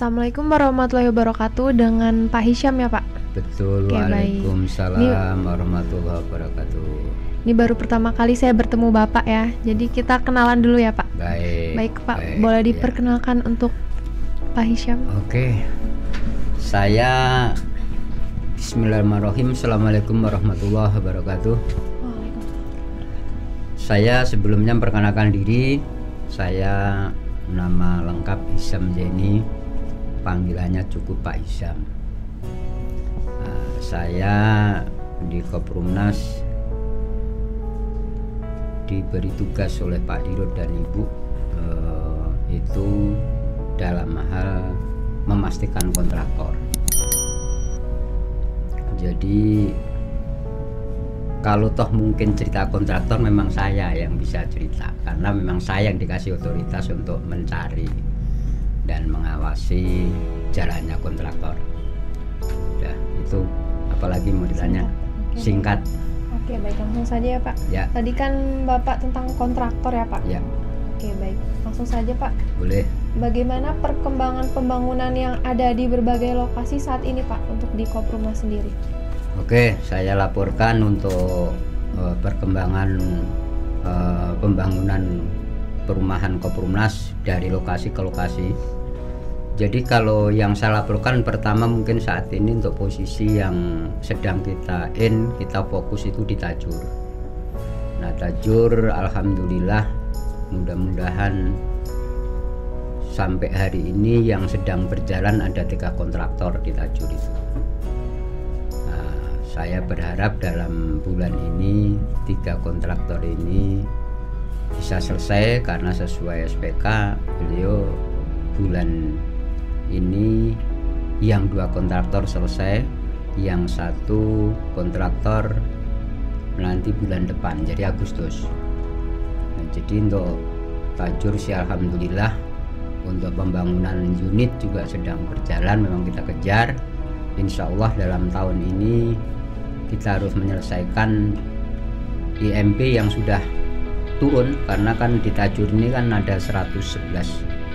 Assalamualaikum warahmatullahi wabarakatuh, dengan Pak Hisham ya Pak? Betul. Oke, Waalaikumsalam warahmatullahi wabarakatuh. Ini baru pertama kali saya bertemu Bapak ya, jadi kita kenalan dulu ya Pak. Baik Pak, baik, boleh ya. diperkenalkan untuk Pak Hisham? Oke, saya Bismillahirrahmanirrahim. Assalamualaikum warahmatullahi wabarakatuh. Saya sebelumnya memperkenalkan diri. Saya nama lengkap Hisham Zeni, panggilannya cukup Pak Hisham. Saya di Koprumnas diberi tugas oleh Pak Dirut dan Ibu itu dalam hal memastikan kontraktor. Jadi kalau toh mungkin cerita kontraktor, memang saya yang bisa cerita, karena memang saya yang dikasih otoritas untuk mencari dan mengawasi jalannya kontraktor. Udah, itu apalagi mau ditanya? Singkat. Oke, baik, langsung saja ya Pak. Ya. Tadi kan Bapak tentang kontraktor ya Pak? Ya. Oke, baik, langsung saja Pak. Boleh. Bagaimana perkembangan pembangunan yang ada di berbagai lokasi saat ini Pak untuk di Koprumnas sendiri? Oke, saya laporkan untuk perkembangan pembangunan perumahan Koprumnas dari lokasi ke lokasi. Jadi kalau yang saya laporkan pertama mungkin saat ini untuk posisi yang sedang kita fokus itu di Tajur. Nah, Tajur alhamdulillah mudah-mudahan sampai hari ini yang sedang berjalan ada 3 kontraktor di Tajur itu. Saya berharap dalam bulan ini 3 kontraktor ini bisa selesai, karena sesuai SPK beliau bulan ini yang 2 kontraktor selesai, yang 1 kontraktor nanti bulan depan, jadi Agustus. Nah, jadi untuk Tajur sih alhamdulillah, untuk pembangunan unit juga sedang berjalan, memang kita kejar. Insya Allah dalam tahun ini kita harus menyelesaikan IMP yang sudah turun, karena kan di Tajur ini kan ada 111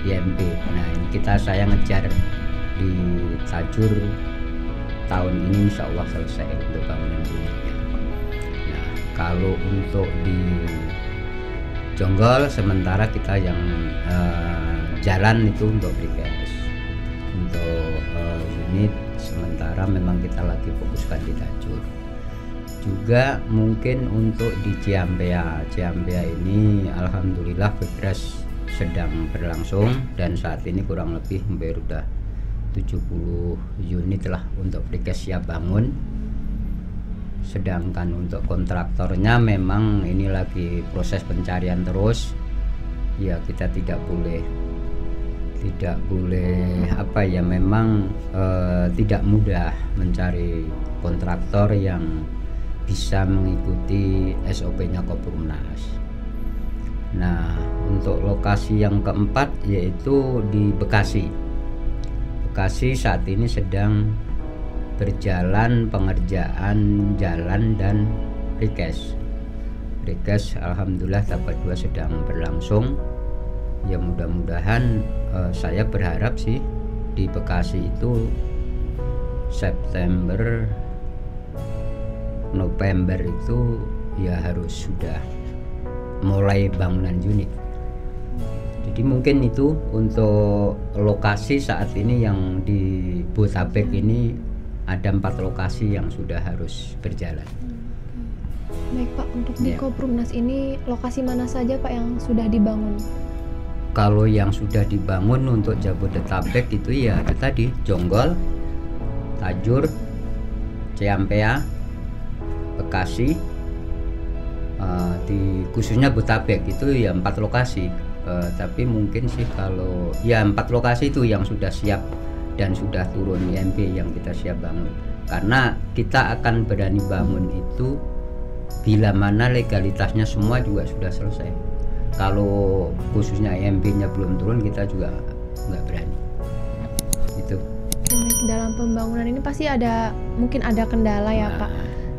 IMP. Nah, ini saya ngejar di Tajur tahun ini insya Allah selesai untuk bangunan unitnya. Nah, kalau untuk di Jonggol sementara kita yang jalan itu untuk BKS. Untuk unit sementara memang kita lagi fokuskan di Tajur. Juga mungkin untuk di Ciampea ini alhamdulillah Bebras sedang berlangsung, dan saat ini kurang lebih hampir udah 70 unit lah untuk BKS siap bangun. Sedangkan untuk kontraktornya memang ini lagi proses pencarian terus. Ya, kita tidak boleh memang tidak mudah mencari kontraktor yang bisa mengikuti SOP-nya Koprumnas. Nah, untuk lokasi yang keempat yaitu di Bekasi. Bekasi saat ini sedang berjalan pengerjaan jalan dan Rikes alhamdulillah tahap 2 sedang berlangsung. Ya, mudah-mudahan saya berharap sih di Bekasi itu September November itu ya harus sudah mulai bangunan unit. Jadi mungkin itu untuk lokasi saat ini yang di Botabek ini ada 4 lokasi yang sudah harus berjalan. Baik Pak, untuk di Koprumnas ini lokasi mana saja Pak yang sudah dibangun? Kalau yang sudah dibangun untuk Jabodetabek itu ya itu tadi Jonggol, Tajur, Ciampea, Bekasi, di khususnya Botabek itu ya 4 lokasi. Tapi mungkin sih kalau ya 4 lokasi itu yang sudah siap dan sudah turun IMP yang kita siap bangun, karena kita akan berani bangun itu bila mana legalitasnya semua juga sudah selesai. Kalau khususnya IMP-nya belum turun, kita juga nggak berani. Itu. Dalam pembangunan ini pasti mungkin ada kendala ya Pak.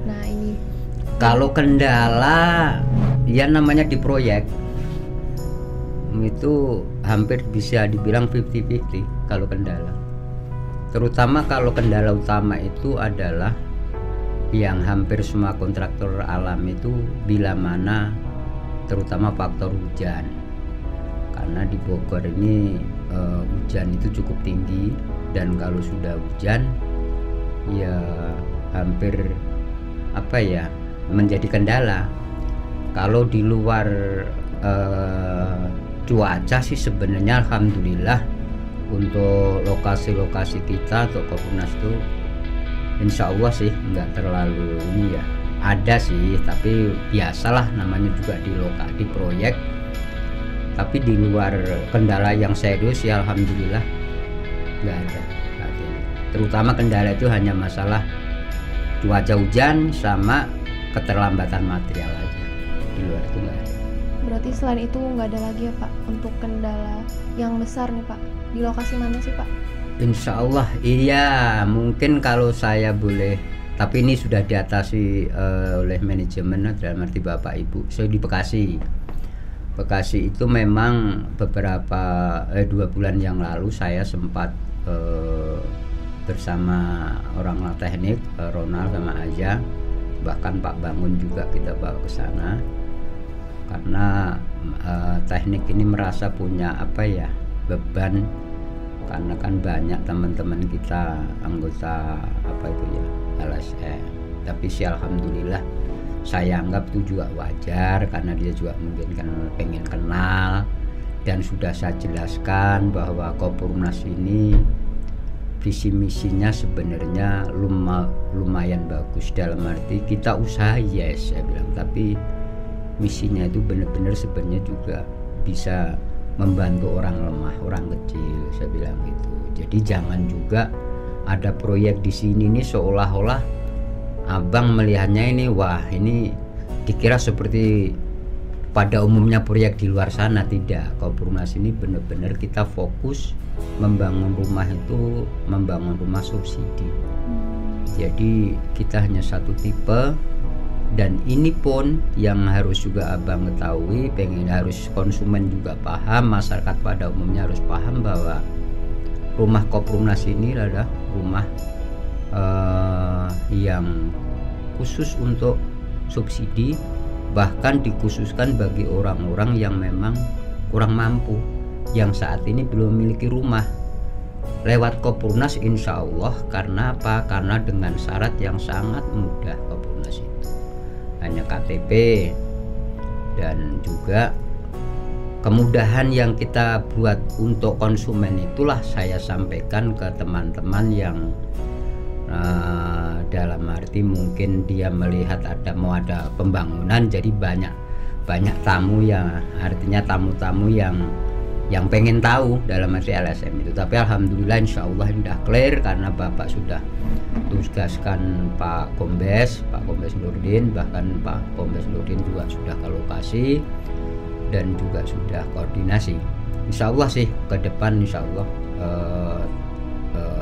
Nah, ini kalau kendala ya namanya di proyek itu hampir bisa dibilang 50-50. kalau kendala. Terutama kalau kendala utama itu adalah yang hampir semua kontraktor alami itu bila mana terutama faktor hujan. Karena di Bogor ini hujan itu cukup tinggi, dan kalau sudah hujan ya hampir menjadi kendala. Kalau di luar cuaca sih sebenarnya alhamdulillah untuk lokasi-lokasi kita atau Kopurnasas itu insya Allah sih nggak terlalu ini ya, ada sih tapi biasalah namanya juga di proyek. Tapi di luar kendala yang serius ya alhamdulillah nggak ada. Terutama kendala itu hanya masalah cuaca hujan sama keterlambatan material aja, di luar itu nggak ada. Berarti selain itu nggak ada lagi ya Pak untuk kendala yang besar nih Pak? Di lokasi mana sih Pak? Insya Allah iya, mungkin kalau saya boleh, tapi ini sudah diatasi oleh manajemen dalam arti Bapak Ibu. Saya di Bekasi itu memang beberapa 2 bulan yang lalu saya sempat bersama orang teknik, Ronald sama Aja, bahkan Pak Bangun juga kita bawa ke sana karena teknik ini merasa punya beban, karena kan banyak teman-teman kita anggota LSM. Tapi sih alhamdulillah saya anggap itu juga wajar karena dia juga mungkin kan pengen kenal, dan sudah saya jelaskan bahwa Kopurnasas ini visi misinya sebenarnya lumayan bagus, dalam arti kita usaha yes saya bilang, tapi misinya itu benar-benar sebenarnya juga bisa membantu orang lemah, orang kecil, saya bilang gitu. Jadi jangan juga ada proyek di sini nih seolah-olah abang melihatnya ini wah ini dikira seperti pada umumnya proyek di luar sana. Tidak, Kopurnasas ini benar-benar kita fokus membangun rumah itu, membangun rumah subsidi. Jadi kita hanya satu tipe, dan ini pun yang harus juga abang ketahui, harus konsumen juga paham, masyarakat pada umumnya harus paham bahwa rumah Kopurnasas ini adalah rumah yang khusus untuk subsidi, bahkan dikhususkan bagi orang-orang yang memang kurang mampu, yang saat ini belum memiliki rumah. Lewat Kopurnasas insya Allah, karena apa? Karena dengan syarat yang sangat mudah. Kopurnasas itu hanya KTP, dan juga kemudahan yang kita buat untuk konsumen itulah saya sampaikan ke teman-teman yang dalam arti mungkin dia melihat mau ada pembangunan, jadi banyak tamu, yang artinya tamu-tamu yang pengen tahu dalam arti LSM itu. Tapi alhamdulillah insya Allah sudah clear karena Bapak sudah tugaskan Pak Kombes Nurdin, bahkan Pak Kombes Nurdin juga sudah ke lokasi dan juga sudah koordinasi. Insya Allah sih ke depan insya Allah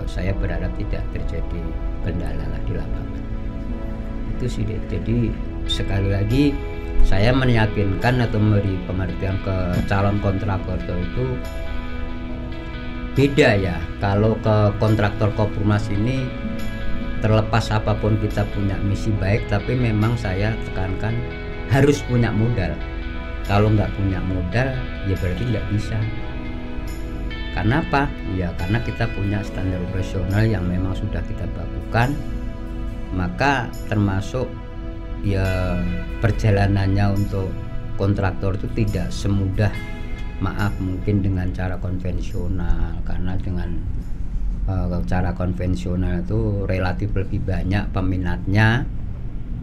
saya berharap tidak terjadi kendala lah di lapangan. Itu sih deh. Jadi sekali lagi saya meyakinkan atau memberi pengertian ke calon kontraktor itu beda ya. Kalau ke kontraktor Kopurnasas ini terlepas apapun kita punya misi baik, tapi memang saya tekankan harus punya modal. Kalau nggak punya modal ya berarti nggak bisa. Karena apa? Ya karena kita punya standar operasional yang memang sudah kita bakukan, maka termasuk ya perjalanannya untuk kontraktor itu tidak semudah mungkin dengan cara konvensional, karena dengan cara konvensional itu relatif lebih banyak peminatnya.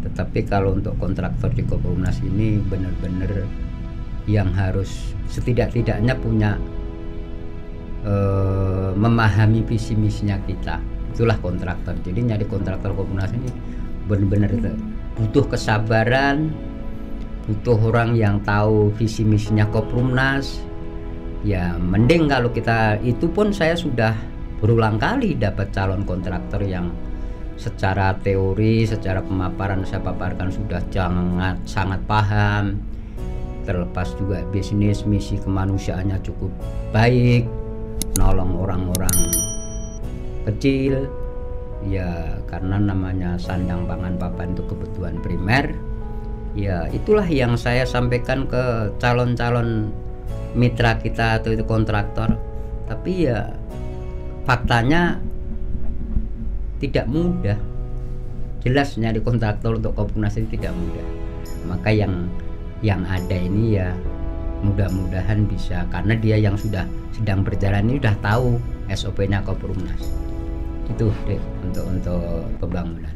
Tetapi kalau untuk kontraktor di Kopurnasas ini benar-benar yang harus setidak-tidaknya punya memahami visi misinya kita, itulah kontraktor. Jadi nyari kontraktor Kopurnasas ini benar-benar butuh kesabaran, butuh orang yang tahu visi misinya Kopurnasas. Ya mending kalau kita, itu pun saya sudah berulang kali dapat calon kontraktor yang secara teori, secara pemaparan saya paparkan sudah sangat paham, terlepas juga bisnis misi kemanusiaannya cukup baik, nolong orang-orang kecil ya, karena namanya sandang pangan papan itu kebutuhan primer ya. Itulah yang saya sampaikan ke calon-calon mitra kita atau itu kontraktor. Tapi ya faktanya tidak mudah, jelas nyari kontraktor untuk Kompunas ini tidak mudah. Maka yang ada ini ya mudah-mudahan bisa, karena dia yang sudah sedang berjalan ini udah tahu SOP-nya Kompunas itu deh untuk pembangunan.